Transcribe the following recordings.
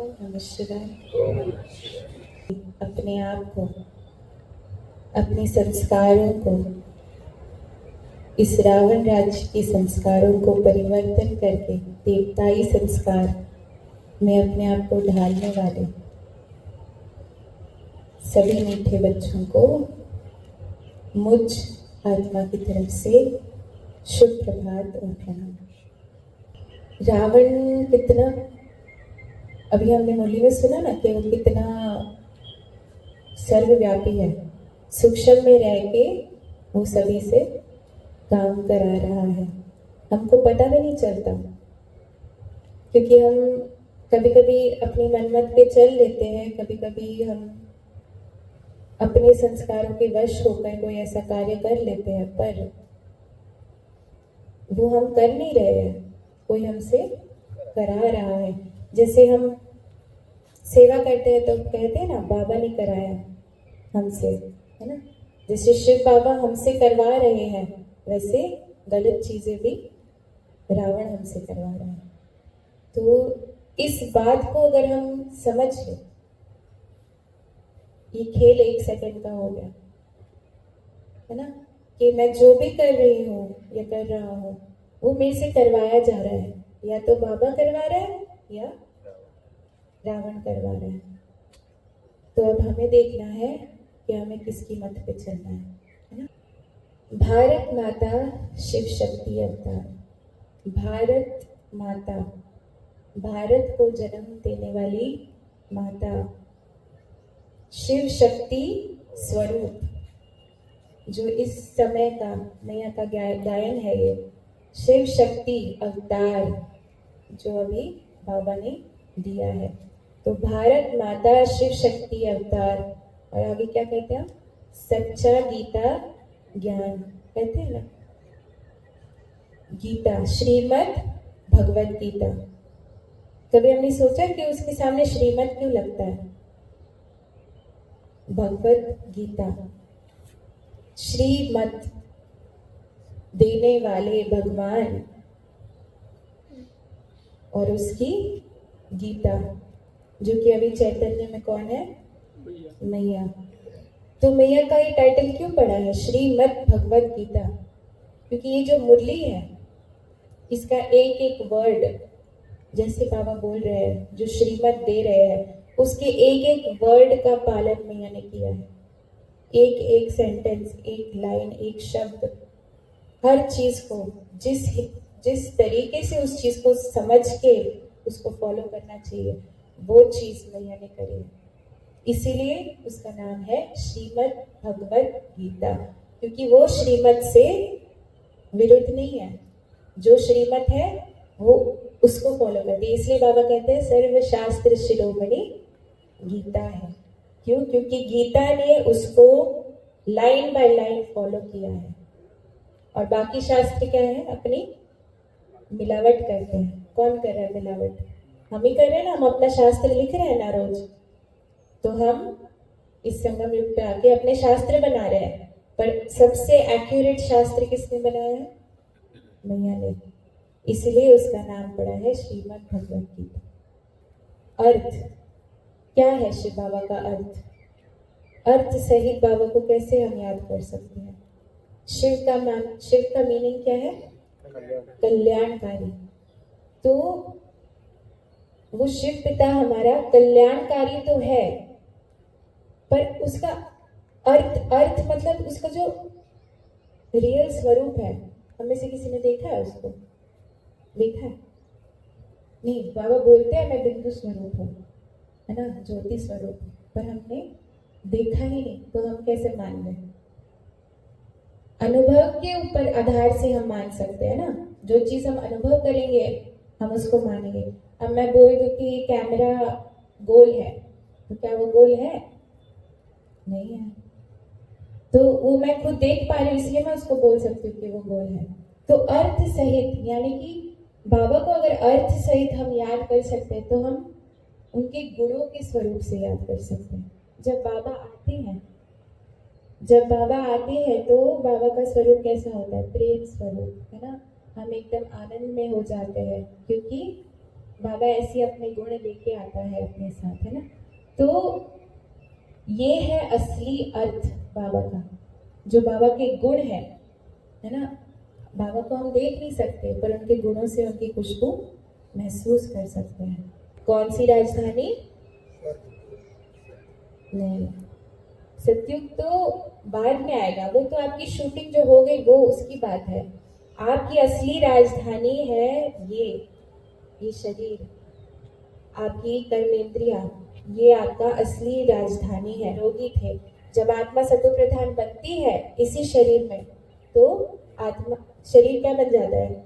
नमः शिवाय। अपने आप को, अपने संस्कारों को, इस रावण राज्य के संस्कारों को परिवर्तन करके देवताई संस्कार में अपने आप को ढालने वाले सभी मीठे बच्चों को मुझ आत्मा की तरफ से शुभ प्रभात और प्रणाम। रावण कितना, अभी हमने मुरली में सुना ना कि वो कितना सर्वव्यापी है। सूक्ष्म में रह के वो सभी से काम करा रहा है, हमको पता भी नहीं चलता, क्योंकि हम कभी कभी अपनी मनमत पे चल लेते हैं, कभी कभी हम अपने संस्कारों के वश होकर कोई ऐसा कार्य कर लेते हैं, पर वो हम कर नहीं रहे हैं, कोई हमसे करा रहा है। जैसे हम सेवा करते हैं तो कहते हैं ना, बाबा ने कराया हमसे, है ना। जैसे शिव बाबा हमसे करवा रहे हैं, वैसे गलत चीजें भी रावण हमसे करवा रहा है। तो इस बात को अगर हम समझ लें, ये खेल 1 सेकंड का हो गया, है ना, कि मैं जो भी कर रही हूँ या कर रहा हूँ वो मेरे से करवाया जा रहा है, या तो बाबा करवा रहा है या रावण करवा रहा है। तो अब हमें देखना है कि हमें किसकी मत पे चलना है ना। भारत माता शिव शक्ति अवतार। भारत माता, भारत को जन्म देने वाली माता, शिव शक्ति स्वरूप, जो इस समय का मैया का गायन है, ये शिव शक्ति अवतार जो अभी बाबा ने दिया है। तो भारत माता शिव शक्ति अवतार, और आगे क्या कहते हैं, सच्चा गीता ज्ञान कहते हैं ना, गीता, श्रीमद् भगवत गीता। कभी हमने सोचा कि उसके सामने श्रीमद् क्यों लगता है? भगवत गीता, श्रीमद् देने वाले भगवान, और उसकी गीता, जो कि अभी चैतन्य में कौन है? मैया। तो मैया का ये टाइटल क्यों पड़ा है, श्रीमद् भगवत गीता? क्योंकि ये जो मुरली है, इसका एक एक वर्ड, जैसे बाबा बोल रहे हैं, जो श्रीमद् दे रहे हैं, उसके एक एक वर्ड का पालन मैया ने किया है। एक एक सेंटेंस, एक लाइन, एक शब्द, हर चीज को जिस तरीके से उस चीज को समझ के उसको फॉलो करना चाहिए, वो चीज मैया ने करी है। इसीलिए उसका नाम है श्रीमद् भगवत गीता, क्योंकि वो श्रीमद् से विरुद्ध नहीं है। जो श्रीमद् है वो उसको फॉलो करती है। इसलिए बाबा कहते हैं सर्वशास्त्र शिरोमणि गीता है। क्यों? क्योंकि गीता ने उसको लाइन बाय लाइन फॉलो किया है, और बाकी शास्त्र क्या है, अपनी मिलावट करते हैं। कौन कर रहा है मिलावट? हम ही कर रहे हैं ना। हम अपना शास्त्र लिख रहे हैं ना रोज, तो हम इस संगम युग पे आके अपने शास्त्र बना रहे हैं, पर सबसे एक्यूरेट शास्त्र किसने बनाया है? मैया ने। इसलिए उसका नाम पड़ा है श्रीमद् भगवत गीता। अर्थ क्या है शिव बाबा का अर्थ? अर्थ सहित बाबा को कैसे हम याद कर सकते हैं? शिव का मीनिंग क्या है? कल्याणकारी। तो वो शिव पिता हमारा कल्याणकारी तो है, पर उसका अर्थ मतलब उसका जो रियल स्वरूप है, हमें से किसी ने देखा है उसको? देखा है? नहीं। बाबा बोलते हैं मैं बिंदु स्वरूप हूँ, है ना, ज्योति स्वरूप, पर हमने देखा ही नहीं, तो हम कैसे मान लें? अनुभव के ऊपर आधार से हम मान सकते हैं ना। जो चीज हम अनुभव करेंगे हम उसको मानेंगे। अब मैं बोल दूं कि कैमरा गोल है, तो क्या वो गोल है? नहीं है। तो वो मैं खुद देख पा रही हूँ, इसलिए मैं उसको बोल सकती हूँ कि वो गोल है। तो अर्थ सहित, यानी कि बाबा को अगर अर्थ सहित हम याद कर सकते हैं, तो हम उनके गुणों के स्वरूप से याद कर सकते हैं। जब बाबा आते हैं तो बाबा का स्वरूप कैसा होता है? प्रेम स्वरूप, है ना। हम एकदम आनंद में हो जाते हैं, क्योंकि बाबा ऐसी अपने गुण लेके आता है अपने साथ, है ना। तो ये है असली अर्थ बाबा का, जो बाबा के गुण है ना। बाबा को हम देख नहीं सकते, पर उनके गुणों से उनकी खुशबू महसूस कर सकते हैं। कौन सी राजधानी? नहीं, सतयुग तो बाद में आएगा, वो तो आपकी शूटिंग जो हो गई वो उसकी बात है। आपकी असली राजधानी है ये शरीर, आपकी कर्मेंद्रिया, ये आपका असली राजधानी है। रोगी थे, जब आत्मा सत्व प्रधान बनती है इसी शरीर में, तो आत्मा शरीर क्या बन जाता है?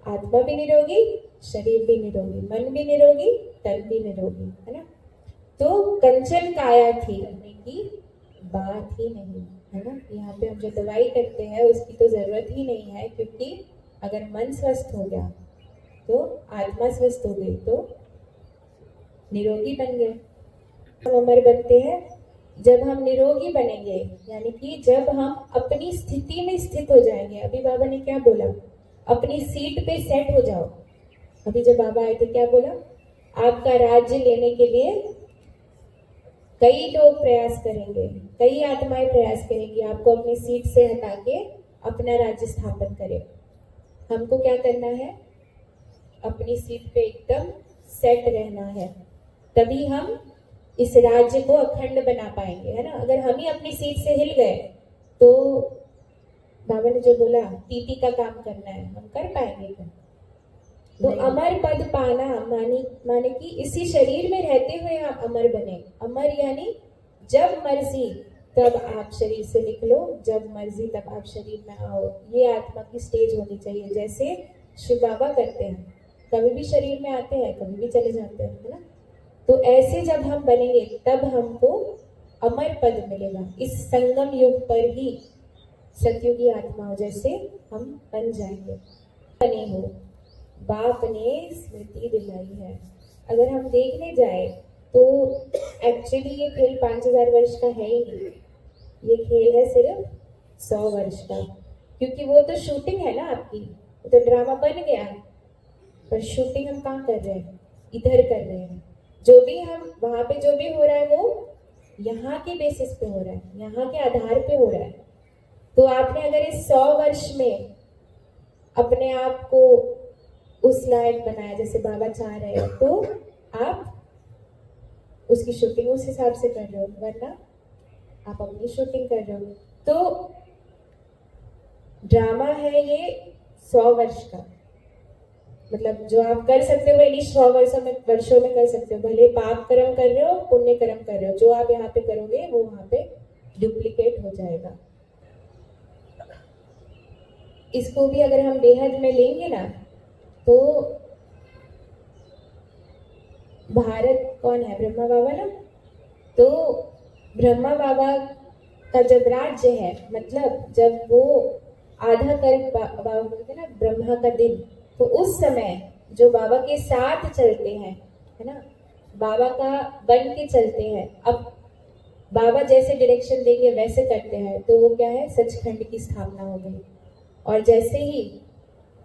आत्मा भी निरोगी, शरीर भी निरोगी, मन भी निरोगी, तन भी निरोगी, है ना। तो कंचन काया थी करने की बात ही नहीं, है ना। यहाँ पे हम जो दवाई करते हैं उसकी तो जरूरत ही नहीं है, क्योंकि अगर मन स्वस्थ हो गया तो आत्मा स्वस्थ हो गई तो निरोगी बन गए। हम अमर बनते हैं जब हम निरोगी बनेंगे, यानी कि जब हम अपनी स्थिति में स्थित हो जाएंगे। अभी बाबा ने क्या बोला? अपनी सीट पे सेट हो जाओ। अभी जब बाबा आए थे क्या बोला? आपका राज्य लेने के लिए कई लोग प्रयास करेंगे, कई आत्माएं प्रयास करेंगी आपको अपनी सीट से हटा के अपना राज्य स्थापन करे। हमको क्या करना है? अपनी सीट पे एकदम सेट रहना है, तभी हम इस राज्य को अखंड बना पाएंगे, है ना। अगर हम ही अपनी सीट से हिल गए तो बाबा ने जो बोला टीटी का काम करना है, हम कर पाएंगे क्या? तो अमर पद पाना माने कि इसी शरीर में रहते हुए आप अमर बने। अमर यानी जब मर्जी तब आप शरीर से निकलो, जब मर्जी तब आप शरीर में आओ। ये आत्मा की स्टेज होनी चाहिए, जैसे शिव बाबा करते हैं, कभी भी शरीर में आते हैं, कभी भी चले जाते हैं, है ना। तो ऐसे जब हम बनेंगे तब हमको अमर पद मिलेगा। इस संगम युग पर ही सतयुगी आत्माओं जैसे हम बन जाएंगे। बने हो, बाप ने स्मृति दिलाई है। अगर हम देखने जाए तो एक्चुअली ये खेल 5000 वर्ष का है ही नहीं, ये खेल है सिर्फ 100 वर्ष का। क्योंकि वो तो शूटिंग है ना आपकी, तो ड्रामा बन गया, पर शूटिंग हम कहाँ कर रहे हैं? इधर कर रहे हैं। जो भी हम वहां पे जो भी हो रहा है वो यहाँ के बेसिस पे हो रहा है, यहाँ के आधार पे हो रहा है। तो आपने अगर इस 100 वर्ष में अपने आप को उस लायक बनाया जैसे बाबा चाह रहे हैं, तो आप उसकी शूटिंग उस हिसाब से कर रहे हो, वरना आप अपनी शूटिंग कर रहे हो। तो ड्रामा है ये 100 वर्ष का, मतलब जो आप कर सकते हो इन 100 वर्षों में कर सकते हो। भले पाप कर्म कर रहे हो, पुण्य कर्म कर रहे हो, जो आप यहाँ पे करोगे वो वहां पे डुप्लीकेट हो जाएगा। इसको भी अगर हम बेहद में लेंगे ना, तो भारत कौन है? ब्रह्मा बाबा ना। तो ब्रह्मा बाबा का जब राज्य है, मतलब जब वो आधा कल्प बाबा बोलते ना ब्रह्मा का दिन, तो उस समय जो बाबा के साथ चलते हैं, है ना, बाबा का बन के चलते हैं, अब बाबा जैसे डायरेक्शन देंगे वैसे करते हैं, तो वो क्या है? सचखंड की स्थापना हो गई। और जैसे ही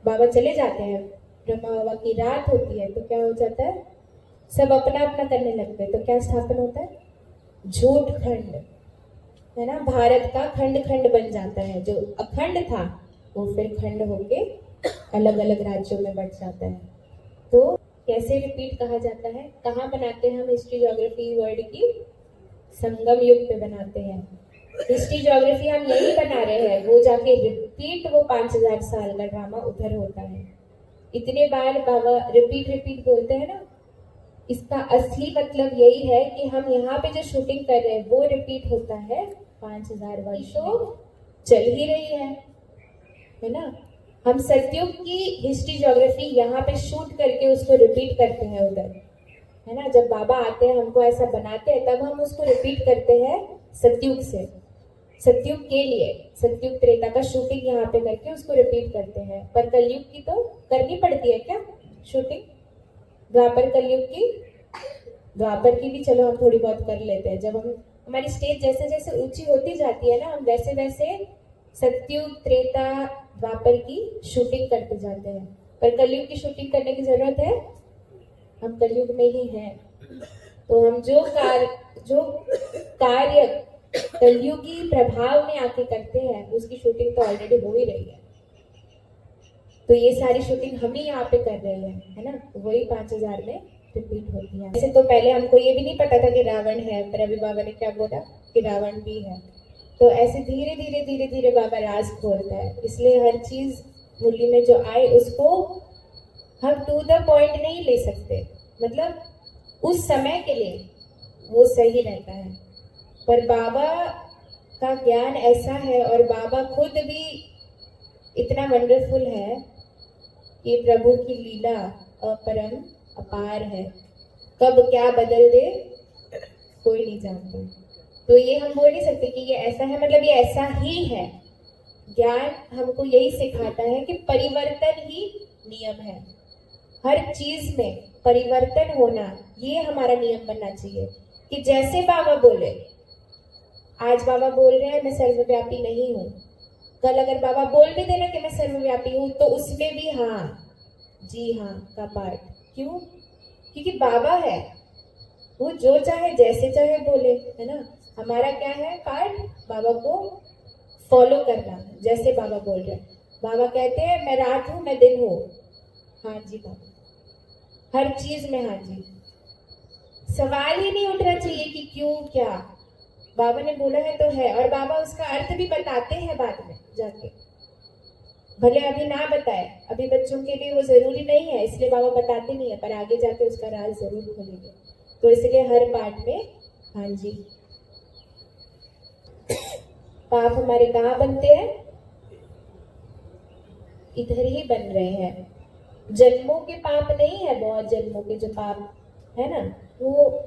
बाबा चले जाते हैं, ब्रह्मा बाबा की रात होती है, तो क्या हो जाता है? सब अपना अपना करने लगते हैं, तो क्या स्थापन होता है? झूठ खंड, है ना। भारत का खंड खंड बन जाता है, जो अखंड था वो फिर खंड होके अलग अलग राज्यों में बट जाता है। तो कैसे रिपीट कहा जाता है? कहाँ बनाते हैं हम हिस्ट्री ज्योग्राफी वर्ड की? संगम युग पे बनाते हैं। हिस्ट्री ज्योग्राफी हम यही बना रहे हैं, वो जाके रिपीट वो 5000 साल का ड्रामा उधर होता है। इतने बार बाबा रिपीट बोलते हैं ना, इसका असली मतलब यही है कि हम यहाँ पे जो शूटिंग कर रहे हैं वो रिपीट होता है 5000 वर्षों चल ही रही है ना। हम सतयुग की हिस्ट्री ज्योग्राफी यहाँ पे शूट करके उसको रिपीट करते हैं उधर, है ना। जब बाबा आते हैं हमको ऐसा बनाते हैं, तब हम उसको रिपीट करते हैं सतयुग से, सतयुग के लिए। सतयुग त्रेता का शूटिंग यहाँ पे करके उसको रिपीट करते हैं। पर कलयुग की तो करनी पड़ती है क्या शूटिंग? द्वापर कलयुग की, द्वापर की भी चलो हम थोड़ी बहुत कर लेते हैं। जब हम हमारी स्टेज जैसे जैसे ऊंची होती जाती है ना, हम वैसे वैसे सतयुग त्रेता द्वापर की शूटिंग करते जाते हैं। पर कलयुग की शूटिंग करने की जरूरत है हम कलयुग में ही हैं। तो हम जो कार्य कलयुगी प्रभाव में आके करते हैं उसकी शूटिंग तो ऑलरेडी हो ही रही है। तो ये सारी शूटिंग हम ही यहाँ पे कर रहे हैं, है ना। वही 5000 में रिपीट होती है। वैसे तो पहले हमको ये भी नहीं पता था कि रावण है, पर अभी बाबा ने क्या बोला कि रावण भी है। तो ऐसे धीरे धीरे धीरे धीरे बाबा राज खोलता है। इसलिए हर चीज मुरली में जो आए उसको हम टू द पॉइंट नहीं ले सकते, मतलब उस समय के लिए वो सही रहता है। पर बाबा का ज्ञान ऐसा है और बाबा खुद भी इतना वंडरफुल है कि प्रभु की लीला अपरम अपार है। कब क्या बदल दे कोई नहीं जानता। तो ये हम बोल नहीं सकते कि ये ऐसा है, मतलब ये ऐसा ही है। ज्ञान हमको यही सिखाता है कि परिवर्तन ही नियम है। हर चीज में परिवर्तन होना ये हमारा नियम बनना चाहिए। कि जैसे बाबा बोले, आज बाबा बोल रहे हैं मैं सर्वव्यापी नहीं हूँ, कल अगर बाबा बोल भी देना कि मैं सर्वव्यापी हूँ तो उसमें भी हाँ जी हाँ का पार्ट। क्यों? क्योंकि बाबा है, वो जो चाहे जैसे चाहे बोले, है ना। हमारा क्या है पार्ट? बाबा को फॉलो करना, जैसे बाबा बोल रहे हैं। बाबा कहते हैं मैं रात हूं मैं दिन हूं, हाँ जी बाबा, हर चीज में हाँ जी। सवाल ही नहीं उठना चाहिए कि क्यों क्या, बाबा ने बोला है तो है। और बाबा उसका अर्थ भी बताते हैं बाद में जाके, भले अभी ना बताए, अभी बच्चों के लिए वो जरूरी नहीं है इसलिए बाबा बताते नहीं है, पर आगे जाके उसका राज जरूर खोलेंगे। तो इसलिए हर पार्ट में हाँ जी। पाप हमारे कहाँ बनते हैं? इधर ही बन रहे हैं। जन्मों के पाप नहीं है, बहुत जन्मों के जो पाप है ना, वो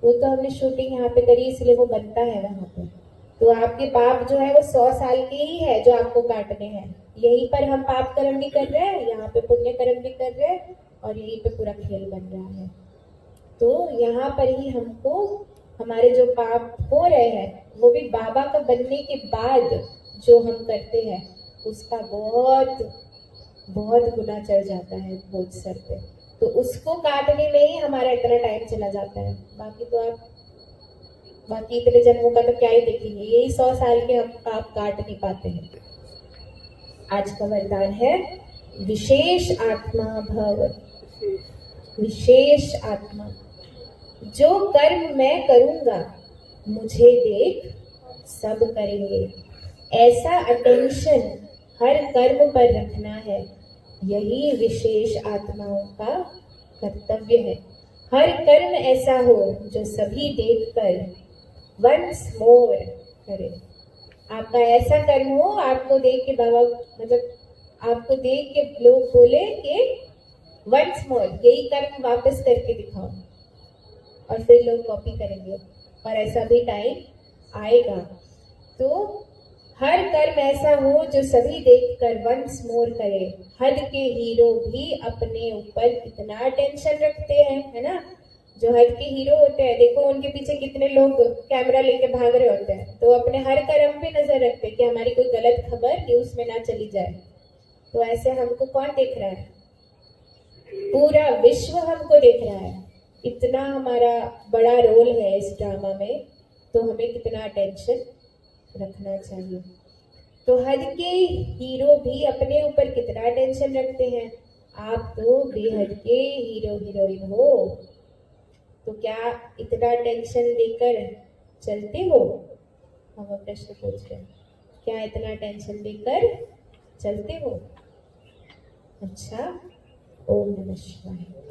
तो हमने शूटिंग यहाँ पे करी इसलिए वो बनता है वहां पे। तो आपके पाप जो है वो 100 साल के ही है जो आपको काटने हैं। यहीं पर हम पाप कर्म भी कर रहे हैं, यहाँ पे पुण्य कर्म भी कर रहे हैं, और यहीं पे पूरा खेल बन रहा है। तो यहाँ पर ही हमको हमारे जो पाप हो रहे हैं वो भी बाबा का बनने के बाद जो हम करते हैं उसका बहुत बहुत गुना चढ़ जाता है बोझ सर पे। तो उसको काटने में ही हमारा इतना टाइम चला जाता है। बाकी इतने जन्मों का तो क्या ही देखेंगे, यही 100 साल के हम पाप काट नहीं पाते हैं। आज का वरदान है विशेष आत्मा भव। विशेष आत्मा, जो कर्म मैं करूंगा मुझे देख सब करेंगे, ऐसा अटेंशन हर कर्म पर रखना है। यही विशेष आत्माओं का कर्तव्य है। हर कर्म ऐसा हो जो सभी देखकर वंस मोर करे। आपका ऐसा कर्म हो आपको देख के बाबा, मतलब आपको देख के लोग बोले कि वंस मोर, यही कर्म वापस करके दिखाओ, और फिर लोग कॉपी करेंगे। और ऐसा भी टाइम आएगा। तो हर कर्म ऐसा हो जो सभी देखकर वंस मोर करे। हद के हीरो भी अपने ऊपर कितना टेंशन रखते हैं, है ना। जो हद के हीरो होते हैं देखो उनके पीछे कितने लोग कैमरा लेके भाग रहे होते हैं। तो अपने हर कर्म पे नजर रखते हैं कि हमारी कोई गलत खबर न्यूज में ना चली जाए। तो ऐसे हमको कौन देख रहा है? पूरा विश्व हमको देख रहा है। इतना हमारा बड़ा रोल है इस ड्रामा में, तो हमें कितना अटेंशन रखना चाहिए। तो हद के हीरो भी अपने ऊपर कितना टेंशन रखते हैं। आप तो बेहद के हीरो हीरोइन हो, तो क्या इतना टेंशन लेकर चलते हो? हम प्रश्न पूछ रहे हैं, क्या इतना टेंशन लेकर चलते हो? अच्छा, ओम नमः शिवाय।